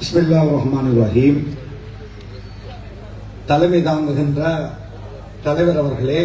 பிஸ்மில்லாஹிர்ரஹ்மானிர்ரஹீம். தலைமை தாங்குகின்ற தலைவர் அவர்களே,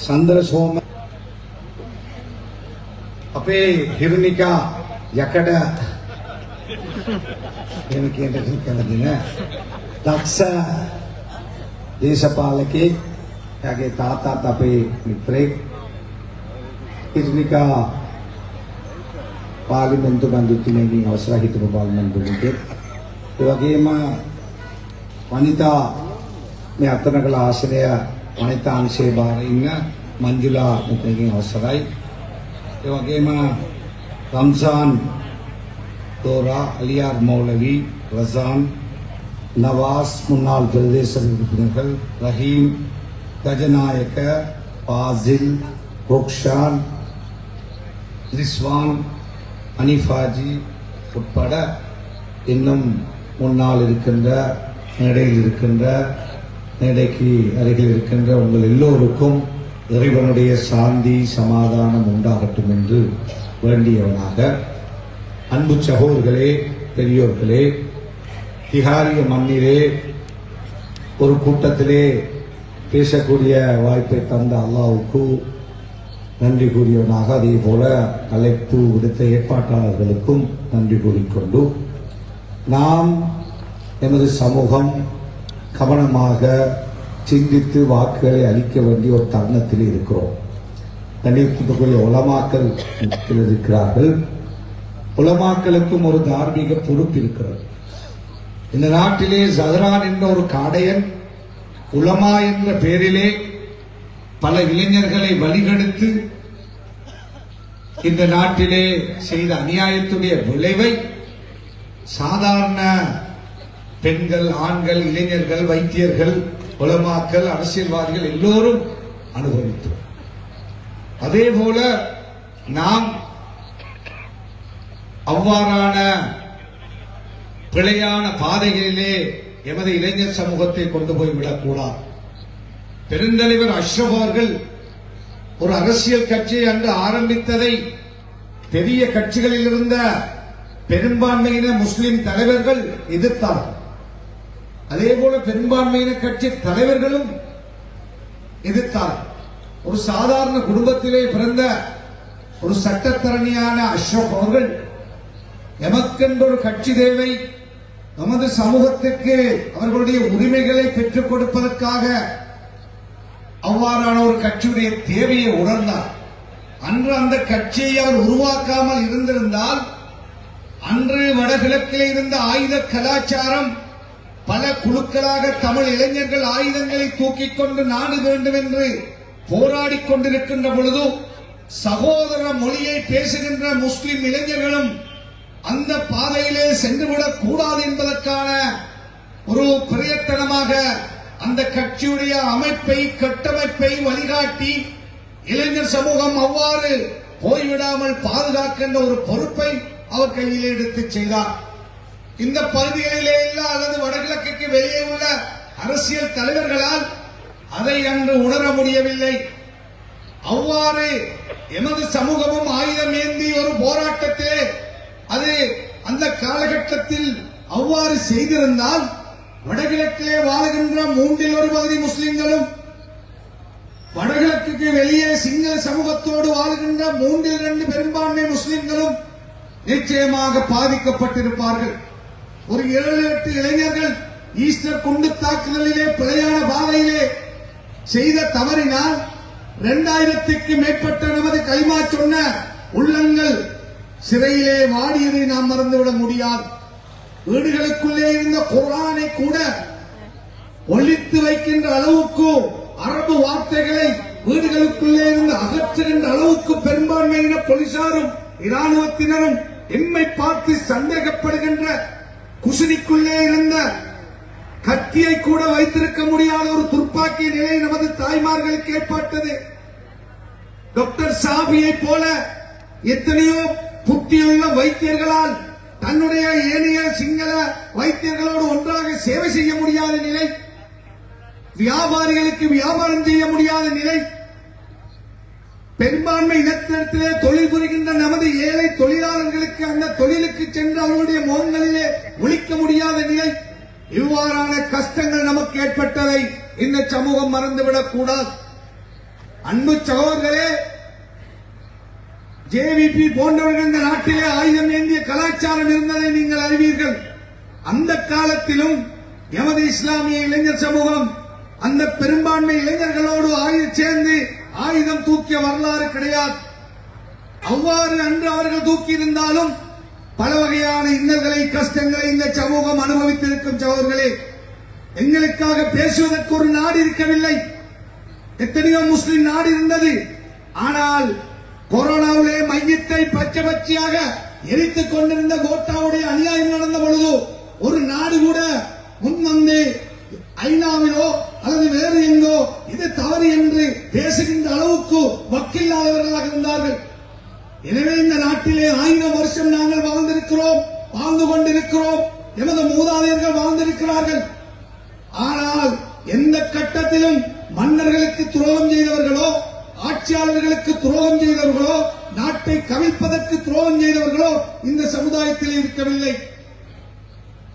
சந்திரசோம අපේ හිරුනිකා යකඩ එහෙම කියන එක කැමති නෑ. දක්ෂ දේශපාලකෙක්, එයාගේ තාත්තාත් අපේ මිත්‍රෙක්. හිරුනිකා පාර්ලිමේන්තු මන්ත්‍රීතුමියගෙන් අවසර හිටපු පාර්ලිමේන්තු මන්ත්‍රියෙක්. ඒ වගේම වනිතා මේ අතන කළ ආශ්‍රය වනිතා අංශේ බාර ඉන්න මංජුලා මෙතනකින් අවසරයි. ඒ වගේම රම්සාන් தோரா, அலியார் மௌலவி, ரசான், நவாஸ், முன்னாள் பிரதேச உறுப்பினர்கள், ரஹீம், கஜநாயக்க, பாசில், ரோக்ஷான், ரிஸ்வான், அனிஃபாஜி உட்பட இன்னும் முன்னால் இருக்கின்ற, மேடையில் இருக்கின்ற, மேடைக்கு அருகில் இருக்கின்ற உங்கள் எல்லோருக்கும் இறைவனுடைய சாந்தி சமாதானம் உண்டாகட்டும் என்று வேண்டியவனாக, அன்பு சகோதரர்களே, பெரியோர்களே, திகாரிய மண்ணிலே ஒரு கூட்டத்திலே பேசக்கூடிய வாய்ப்பை தந்த அல்லாஹ்வுக்கு நன்றி கூறியவனாக, அதே போல அழைப்பு விடுத்த ஏற்பாட்டாளர்களுக்கும் நன்றி கூறிக்கொண்டு, நாம் எமது சமூகம் கவனமாக சிந்தித்து வாக்குகளை அளிக்க வேண்டிய ஒரு தருணத்தில் இருக்கிறோம். கண்ணியத்துக்குரிய உலமாக்கள் இருக்கிறார்கள். உலமாக்களுக்கும் ஒரு தார்மீக பொறுப்பு இருக்கிறது. இந்த நாட்டிலே ஜஹரான் என்ற ஒரு காடையன் உலமா என்ற பெயரிலே பல இளைஞர்களை வழிகெடுத்து இந்த நாட்டிலே செய்த அநியாயத்துடைய விளைவை சாதாரண பெண்கள், ஆண்கள், இளைஞர்கள், வைத்தியர்கள், உலமாக்கள், அரசியல்வாதிகள் எல்லோரும் அனுபவித்தோம். அதே போல நாம் அவ்வாறான பிழையான பாதைகளிலே எமது இளைஞர் சமூகத்தை கொண்டு போய் விடக்கூடாது. பெருந்தலைவர் அஷ்ரப் அவர்கள் ஒரு அரசியல் கட்சியை அன்று ஆரம்பித்ததை பெரிய கட்சிகளில் இருந்த பெரும்பான்மையின முஸ்லிம் தலைவர்கள் எதிர்த்தார்கள். அதே போல பெரும்பான்மையின கட்சி தலைவர்களும் எதிர்த்தார்கள். ஒரு சாதாரண குடும்பத்திலே பிறந்த ஒரு சட்டத்தரணியான அஷ்ரப் அவர்கள் எமக்கென்ற ஒரு கட்சி தேவை, நமது சமூகத்திற்கு அவர்களுடைய உரிமைகளை பெற்றுக் கொடுப்பதற்காக அவ்வாறான ஒரு கட்சியுடைய தேவையை உணர்ந்தார். அன்று அந்த கட்சியை அவர் உருவாக்காமல் இருந்திருந்தால் அன்று வடகிழக்கிலே இருந்த ஆயுத கலாச்சாரம் பல குழுக்களாக தமிழ் இளைஞர்கள் ஆயுதங்களை தூக்கிக் கொண்டு நாடு வேண்டும் என்று போராடிக் கொண்டிருக்கின்ற பொழுது சகோதர மொழியை பேசுகின்ற முஸ்லிம் இளைஞர்களும் அந்த பாதையிலே சென்றுவிடக் கூடாது என்பதற்கான ஒரு பிரயத்தனமாக அந்த கட்சியுடைய அமைப்பை, கட்டமைப்பை வழிகாட்டி இளைஞர் சமூகம் அவ்வாறு போய்விடாமல் பாதுகாக்கின்ற ஒரு பொறுப்பை அவர் கையிலே எடுத்து செய்தார். இந்த பகுதிகளிலே அல்லது வடகிழக்கு வெளியே உள்ள அரசியல் தலைவர்களால் அதை அன்று உணர முடியவில்லை. அவ்வாறு எமது சமூகமும் ஆயுதம் ஏந்தி ஒரு போராட்டத்திலே அது அந்த காலகட்டத்தில் அவ்வாறு செய்திருந்தால் வடகிழக்கிலே வாழுகின்ற மூன்றில் ஒரு பகுதி முஸ்லிம்களும் வடகிழக்கு வெளியே சிங்கள சமூகத்தோடு வாழுகின்ற மூன்றில் 2 பெரும்பான்மை முஸ்லிம்களும் நிச்சயமாக பாதிக்கப்பட்டிருப்பார்கள். ஒரு 7-8 இளைஞர்கள் ஈஸ்டர் குண்டு தாக்குதலிலே பிழையான பாதையிலே செய்த தவறினால் 2000க்கு மேற்பட்ட நமது கைமா சொன்ன உள்ளங்கள் சிறையிலே வாடியதை நாம் மறந்துவிட முடியாது. வீடுகளுக்குள்ளே இருந்த குர்ஆனை கூட ஒழித்து வைக்கின்ற அளவுக்கு, அரபு வார்த்தைகளை வீடுகளுக்குள்ளே இருந்து அகற்றுகின்ற அளவுக்கு பெரும்பான்மையின போலீசாரும் இராணுவத்தினரும் எம்மை பார்த்து சந்தேகப்படுகின்ற குசினிக்குள்ளே இருந்த கத்தியை கூட வைத்திருக்க முடியாத ஒரு துப்பாக்கி நிலை நமது தாய்மார்களுக்கு ஏற்பட்டது. டாக்டர் சாபியை போல எத்தனையோ புத்தியுள்ள வைத்தியர்களால் தன்னுடைய ஏனைய சிங்கள வைத்தியர்களோடு ஒன்றாக சேவை செய்ய முடியாத நிலை, வியாபாரிகளுக்கு வியாபாரம் செய்ய முடியாத நிலை, பெரும்பான்மை இனத்திலே தொழில் புரிகின்ற நமது ஏழை தொழிலாளர்களுக்கு அந்த தொழிலுக்கு சென்று அவருடைய முகங்களிலே ஒழிக்க முடியாத நிலை, இவ்வாறான கஷ்டங்கள் நமக்கு ஏற்பட்டதை இந்த சமூகம் மறந்துவிடக் கூடாது. அன்பு சகோதரர்களே, ஜேவிபி போன்றவர்கள் இந்த நாட்டிலே ஆயுதம் ஏந்திய கலாச்சாரம் இருந்ததை நீங்கள் அறிவீர்கள். அந்த காலத்திலும் எமது இஸ்லாமிய இளைஞர் சமூகம் அந்த பெரும்பான்மை இளைஞர்களோடு சேர்ந்து ஆயுதம் தூக்கிய வரலாறு கிடையாது. அவ்வாறு அன்று அவர்கள் தூக்கி இருந்தாலும் பல வகையான இன்னல்களை கஷ்டங்களை இந்த சமூகம் அனுபவித்திருக்கும். சகோதரர்களே, எங்களுக்காக பேசுவதற்கு ஒரு நாடு இருக்கவில்லை. எத்தனையோ முஸ்லிம் நாடு இருந்தது. ஆனால் கொரோனாவிலே மையத்தை பச்சை பச்சையாக எரித்துக் கொண்டிருந்த கோட்டாவுடைய அநியாயம் நடந்த பொழுது ஒரு நாடு கூட முன்வந்து ஐநாவிலோ அல்லது வேறு எங்கோ இது தவறு என்று பேசுகின்ற அளவுக்கு வக்கில்லாதவர்களாக இருந்தார்கள். எனவே இந்த நாட்டிலே 1000 வருஷம் நாங்கள் வாழ்ந்திருக்கிறோம், வாழ்ந்து கொண்டிருக்கிறோம். எமது மூதாதையர்கள் வாழ்ந்திருக்கிறார்கள். ஆனால் எந்த கட்டத்திலும் மன்னர்களுக்கு துரோகம் செய்தவர்களோ, ஆட்சியாளர்களுக்கு துரோகம் செய்தவர்களோ, நாட்டை கவிழ்ப்பதற்கு துரோகம் செய்தவர்களோ இந்த சமுதாயத்தில் இருக்கவில்லை.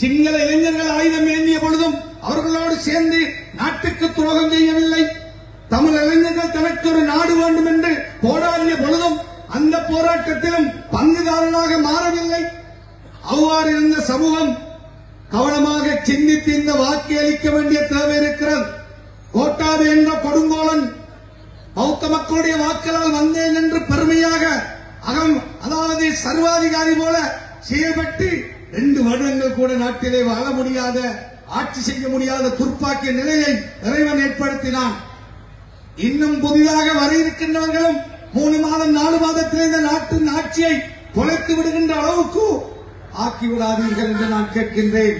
சிங்கள இளைஞர்கள் ஆயுதம் ஏந்திய பொழுதும் அவர்களோடு சேர்ந்து நாட்டுக்கு துரோகம் செய்யவில்லை. தமிழ் இளைஞர்கள் தனக்கு ஒரு நாடு வேண்டும் என்று போராடிய பொழுதும் அந்த போராட்டத்திலும் பங்குதாரராக மாறவில்லை. அவ்வாறு இருந்த சமூகம் கவனமாக சிந்தித்து இந்த வாக்கை அளிக்க வேண்டிய தேவை இருக்கிறது. கோட்டாபே என்ற கொடுங்கோலன் பௌத்த மக்களுடைய வாக்களால் வந்தேன் என்று பெருமையாக அதாவது சர்வாதிகாரி போல செயல்பட்டு 2 வருடங்கள் கூட நாட்டிலே வாழ முடியாத, ஆட்சி செய்ய முடியாத துர்ப்பாக்கிய நிலையை இறைவன் ஏற்படுத்தினான். இன்னும் புதிதாக வர இருக்கின்றவர்களும் 3 மாதம் 4 மாதத்தில் இந்த நாட்டின் ஆட்சியை தொலைத்து விடுகின்ற அளவுக்கு ஆக்கிவிடாதீர்கள் என்று நான் கேட்கின்றேன்.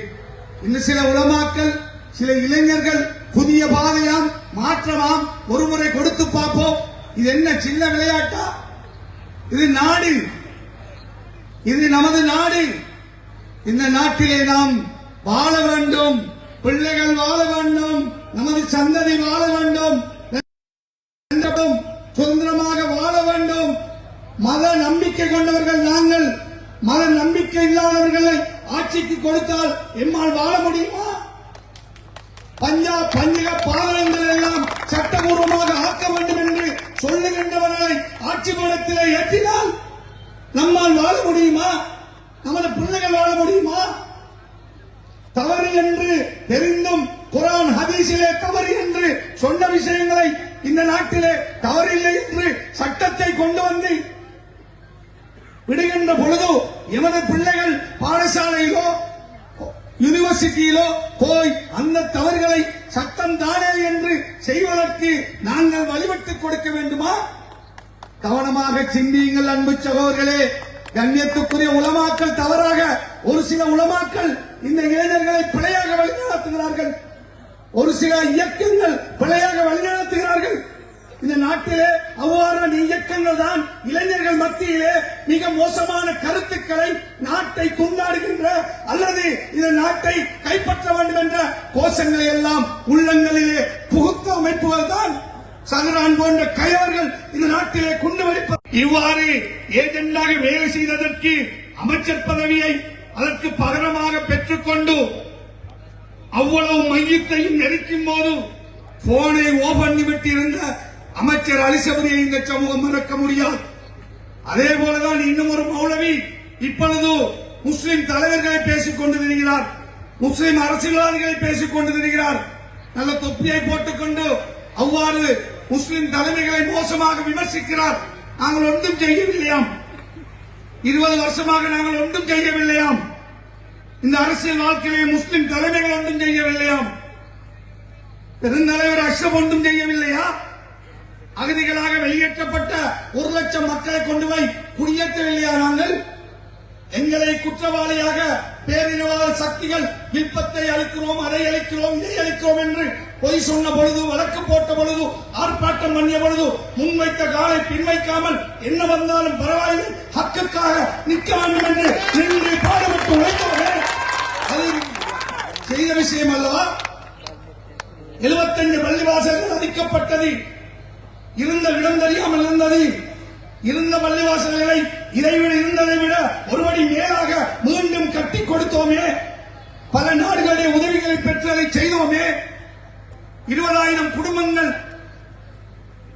இன்னும் சில உலமாக்கள், சில இளைஞர்கள் புதிய பாதையாம் மாற்றமாம் ஒருமுறை கொடுத்து பார்ப்போம். இது என்ன சின்ன விளையாட்டா? இது நாடு, இது நமது நாடு. இந்த நாட்டிலே நாம் வாழ வேண்டும், பிள்ளைகள் வாழ வேண்டும், நமது சந்ததி வாழ வேண்டும், சுதந்திரமாக வாழ வேண்டும். மத நம்பிக்கை கொண்டவர்கள் நாங்கள். மத நம்பிக்கை இல்லாதவர்களை ஆட்சிக்கு கொடுத்தால் எம்மால் வாழ முடியுமா? பஞ்சக பாதகங்கள் எல்லாம் சட்டபூர்வமாக ஆக்க வேண்டும் என்று சொல்லுகின்றவர்களை ஆட்சி பீடத்திலே ஏற்றினால் நம்மால் வாழ முடியுமா? நமது பிள்ளைகள் வாழ முடியுமா? தவறு என்று தெரிந்தும் குர்ஆன் ஹதீஸிலே தவறு என்று சொன்ன விஷயங்களை இந்த நாட்டிலே தவறில்லை என்று சட்டத்தை கொண்டு வந்து விடுகின்ற பொழுது எமது பிள்ளைகள் பாடசாலையிலோ யூனிவர்சிட்டியிலோ போய் அந்த தவறுகளை சட்டம் தானே என்று செய்வதற்கு நாங்கள் வழிவிட்டுக் கொடுக்க வேண்டுமா? கவனமாக சிந்தியுங்கள் அன்பு சகோதரர்களே. கண்ணியத்துக்குரிய உலமாக்கள் தவறாக, ஒரு சில உலமாக்கள் இந்த இளைஞர்களை பிழையாக வழிநடத்துகிறார்கள். ஒரு சில இயக்கங்கள் பிழையாக வழிநடத்துகிறார்கள். இந்த நாட்டிலே அவ்வாறான இயக்கங்கள் தான் இளைஞர்கள் மத்தியிலே மிக மோசமான கருத்துக்களை, நாட்டை கொண்டாடுகின்ற அல்லது இந்த நாட்டை கைப்பற்ற வேண்டும் என்ற கோஷங்களை எல்லாம் உள்ளங்களிலே புகுத்த அமைப்புகள் தான் சஹரான் போன்ற கையவர்கள் இந்த நாட்டிலே கொண்டு வடிப்ப. இவ்வாறு ஏஜெண்டாக வேலை செய்ததற்கு அமைச்சர் பதவியை அதற்கு பகரமாக பெற்றுக்கொண்டு அவ்வளவு மையத்தையும் நெருக்கும் போது போனை ஓபன் விட்டு இருந்த அமைச்சர் அலிசபதியை இந்த சமூகம் மறக்க முடியாது. அதே போலதான் இன்னும் ஒரு மௌலவி இப்பொழுது முஸ்லிம் தலைவர்களை பேசிக் கொண்டு திரிகிறார், முஸ்லிம் அரசியல்வாதிகளை பேசிக் கொண்டு திரிகிறார். நல்ல தொப்பியை போட்டுக்கொண்டு அவ்வாறு முஸ்லிம் தலைமைகளை மோசமாக விமர்சிக்கிறார். நாங்கள் ஒன்றும் செய்யவில்லையாம், 20 வருஷமாக நாங்கள் ஒன்றும் செய்யவில்லையாம், இந்த அரசியல் வாழ்க்கையிலே முஸ்லிம் தலைமைகள் ஒன்றும் செய்யவில்லையாம், பெருந்தலைவர் அஷ்ரப் ஒன்றும் செய்யவில்லையா? அகதிகளாக வெளியேற்றப்பட்ட 1 லட்சம் மக்களை கொண்டு போய் குடியேற்றவில்லையா? நாங்கள் எங்களை குற்றவாளியாக பேரினவாத சக்திகள் விருப்பத்தை அளிக்கிறோம், அதை அளிக்கிறோம், இதை அளிக்கிறோம் என்று பொய் சொன்ன பொழுது, வழக்கு போட்ட பொழுது, ஆர்ப்பாட்டம் பண்ணிய பொழுது முன்வைத்த காலை பின்வைக்காமல் என்ன வந்தாலும் பரவாயில்லை, ஹக்குக்காக நிற்க வேண்டும் என்று நின்று பாடுபட்டு உழைத்தவர்கள் அது செய்த விஷயம் அல்லவா? 75 பள்ளிவாசல்கள் அளிக்கப்பட்டது. இருந்த இடம் தெரியாமல் இருந்தது. இருந்த பள்ளிவாசல்களை இதைவிட இருந்ததை விட ஒருபடி மேலாக மீண்டும் கட்டி கொடுத்தோமே. பல நாடுகளுடைய உதவிகளை பெற்றதை செய்தோமே. 20,000 குடும்பங்கள்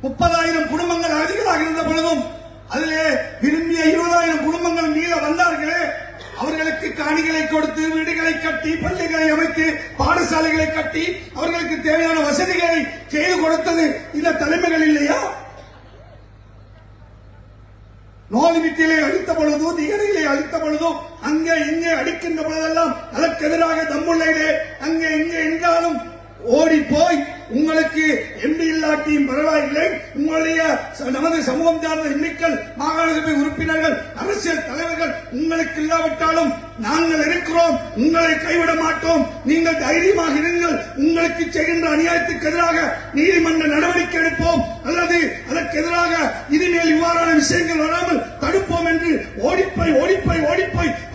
30,000 குடும்பங்கள் அகதிகளாக இருந்த பொழுதும் அதிலே விரும்பிய 20,000 குடும்பங்கள் மீள வந்தார்களே. அவர்களுக்கு காணிகளை கொடுத்து, வீடுகளை கட்டி, பள்ளிகளை அமைத்து, பாடசாலைகளை கட்டி, அவர்களுக்கு தேவையான வசதிகளை செய்து கொடுத்தது இந்த தலைமைகள் இல்லையா? நோலிமிட்டிலே அளித்த பொழுதோ, திகரையிலே அளித்த பொழுதோ, அங்கே இங்கே அடிக்கின்ற பொழுதெல்லாம் அதற்கு எதிராக தம்முள்ளையிலே அங்கே இங்கே என்றாலும் ஓடி போய் உங்களுக்கு எம்பி இல்லாட்டியும் பரவாயில்லை, உங்களுடைய நமது சமூகம் சார்ந்த எண்ணிக்கை மாகாண சபை உறுப்பினர்கள், அரசியல் தலைவர்கள் உங்களுக்கு இல்லாவிட்டாலும் நாங்கள் இருக்கிறோம், உங்களை கைவிட மாட்டோம், நீங்கள் தைரியமாக இருங்கள், உங்களுக்கு செய்கின்ற அநியாயத்துக்கு எதிராக நீதிமன்ற நடவடிக்கை எடுப்போம் அல்லது அதற்கு எதிராக இனிமேல் இவ்வாறான விஷயங்கள் வராமல் தடுப்போம் என்று ஓடிப்போய்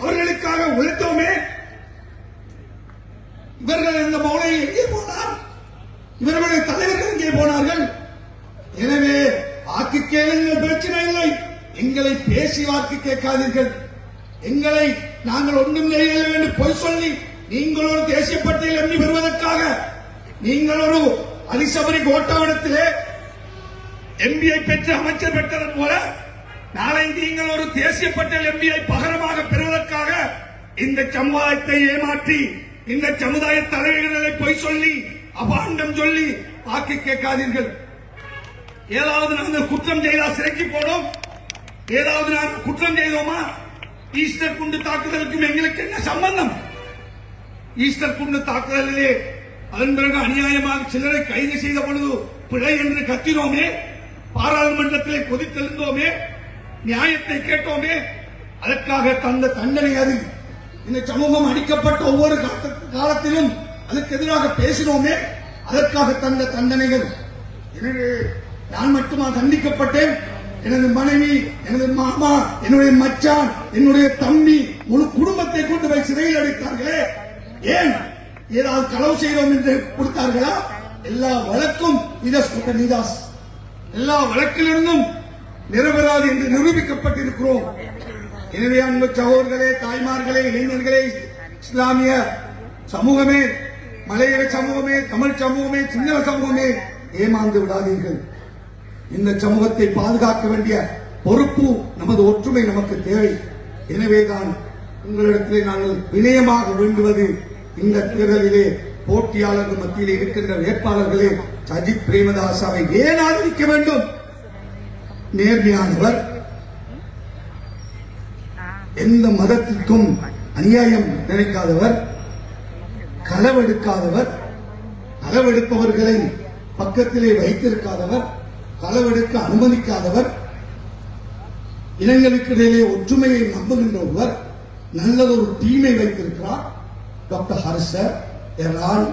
அவர்களுக்காக உழைத்தோமே. இவர்கள் இந்த மௌலை எங்கே போனார்? இவர்களுடைய தலைவர்கள் எங்கே போனார்கள்? எனவே வாக்கு கேளுங்கள், பிரச்சனை இல்லை. எங்களை பேசி வாக்கு கேட்காதீர்கள். எங்களை நாங்கள் ஒன்றும் செய்யவில்லை என்று பொய் சொல்லி நீங்கள் ஒரு தேசிய பட்டியல் எண்ணி வருவதற்காக நீங்கள் ஒரு அலிசபரி கோட்டாவிடத்திலே எம்பியை பெற்று அமைச்சர் பெற்றது போல நாளை நீங்கள் ஒரு தேசிய பட்டியல் எம்பியை பகரமாக பெறுவதற்காக இந்த சமுதாயத்தை ஏமாற்றி, இந்த சமுதாய தலைவர்களை பொய் சொல்லி அபாண்டம் சொல்லி வாக்கு கேட்காதீர்கள். ஏதாவது நாங்கள் குற்றம் செய்தால் சிறைக்கு போனோம், ஏதாவது நாங்கள் குற்றம் செய்தோமா? ஈஸ்டர் குண்டு தாக்குதலுக்கும் எங்களுக்கு என்ன சம்பந்தம்? ஈஸ்டர் குண்டு தாக்குதலிலே அதன் பிறகு அநியாயமாக சிலரை கைது செய்த பொழுது பிழை என்று கத்தினோமே, பாராளுமன்றத்திலே கொதித்தெழுந்தோமே, நியாயத்தை கேட்டோமே. அதற்காக தந்த தண்டனை அது. இந்த சமூகம் அடிக்கப்பட்ட ஒவ்வொரு காலத்திலும் அதுக்கு எதிராக பேசினோமே, அதற்காக தந்த தண்டனைகள். எனவே நான் மட்டுமா தண்டிக்கப்பட்டேன்? எனது மனைவி, எனது மாமா, என்னுடைய மச்சான், என்னுடைய தம்பி, முழு குடும்பத்தை கொண்டு போய் சிறையில் அடைத்தார்களே. ஏன்? ஏதாவது களவு செய்தோம் என்று கொடுத்தார்களா? எல்லா வழக்கும் நிதாஸ், எல்லா வழக்கிலிருந்தும் நிரபராதி என்று நிரூபிக்கப்பட்டிருக்கிறோம். எனவே அன்பு சகோதரர்களே, தாய்மார்களே, இளைஞர்களே, இஸ்லாமிய சமூகமே, மலையக சமூகமே, தமிழ் சமூகமே, சிங்கள சமூகமே, ஏமாந்து விடாதீர்கள். இந்த சமூகத்தை பாதுகாக்க வேண்டிய பொறுப்பு, நமது ஒற்றுமை நமக்கு தேவை. எனவேதான் உங்களிடத்திலே நாங்கள் வினயமாக வேண்டுவது, இந்த தேர்தலிலே போட்டியாளர்கள் மத்தியில் இருக்கின்ற வேட்பாளர்களே சஜித் பிரேமதாசாவை ஏன் ஆதரிக்க வேண்டும்? நேர்மையானவர், எந்த மதத்திற்கும் அநியாயம் நினைக்காதவர், களவெடுக்காதவர், களவெடுப்பவர்களை பக்கத்திலே வைத்திருக்காதவர், களவெடுக்க அனுமதிக்காதவர், இனங்களுக்கிடையிலே ஒற்றுமையை நம்புகின்ற ஒருவர், நல்லதொரு டீமை வைத்திருக்கிறார். டாக்டர் ஹர்ஷ, எரான்,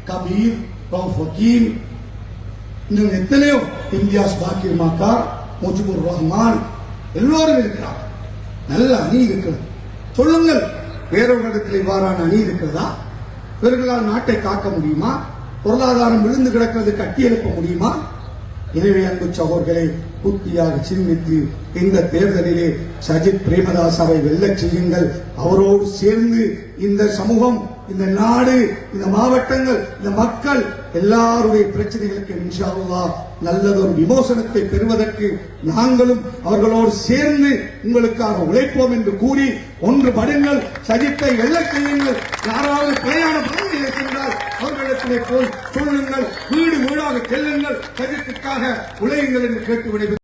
கபீர், ஃபக்கீம், இன்னும் எத்தனையோ, இம்தியாஸ் பாக்கிர் மாக்கா, முஜிபுர் ரஹ்மான், எல்லோரும் இருக்கிறார். நல்ல அணி இருக்கிறது. சொல்லுங்கள், வேறொரு இவ்வாறான அணி இருக்கிறதா? இவர்களால் நாட்டை காக்க முடியுமா? பொருளாதாரம் விழுந்து கிடக்கிறது கட்டி எழுப்ப முடியுமா? எனவே அன்பு சகோதரர்களை புத்தியாக சிந்தித்து இந்த தேர்தலிலே சஜித் பிரேமதாசாவை வெல்லச் செய்யுங்கள். அவரோடு சேர்ந்து இந்த சமூகம், இந்த நாடு, இந்த மாவட்டங்கள், இந்த மக்கள் எல்லாருடைய பிரச்சனைகளுக்கு இன்ஷா அல்லாஹ் நல்லதொரு விமோசனத்தை பெறுவதற்கு நாங்களும் அவர்களோடு சேர்ந்து உங்களுக்காக உழைப்போம் என்று கூறி ஒன்றுபடுங்கள். சஜித்தை வெல்லச் செய்யுங்கள். யாராவது பிழையான பதவியில் இருக்கின்றால் அவர்களிடத்திலே போய் சொல்லுங்கள், வீடு வீடாக செல்லுங்கள், சஜித்துக்காக உழையுங்கள் என்று கேட்டு விடைபெறுகிறேன்.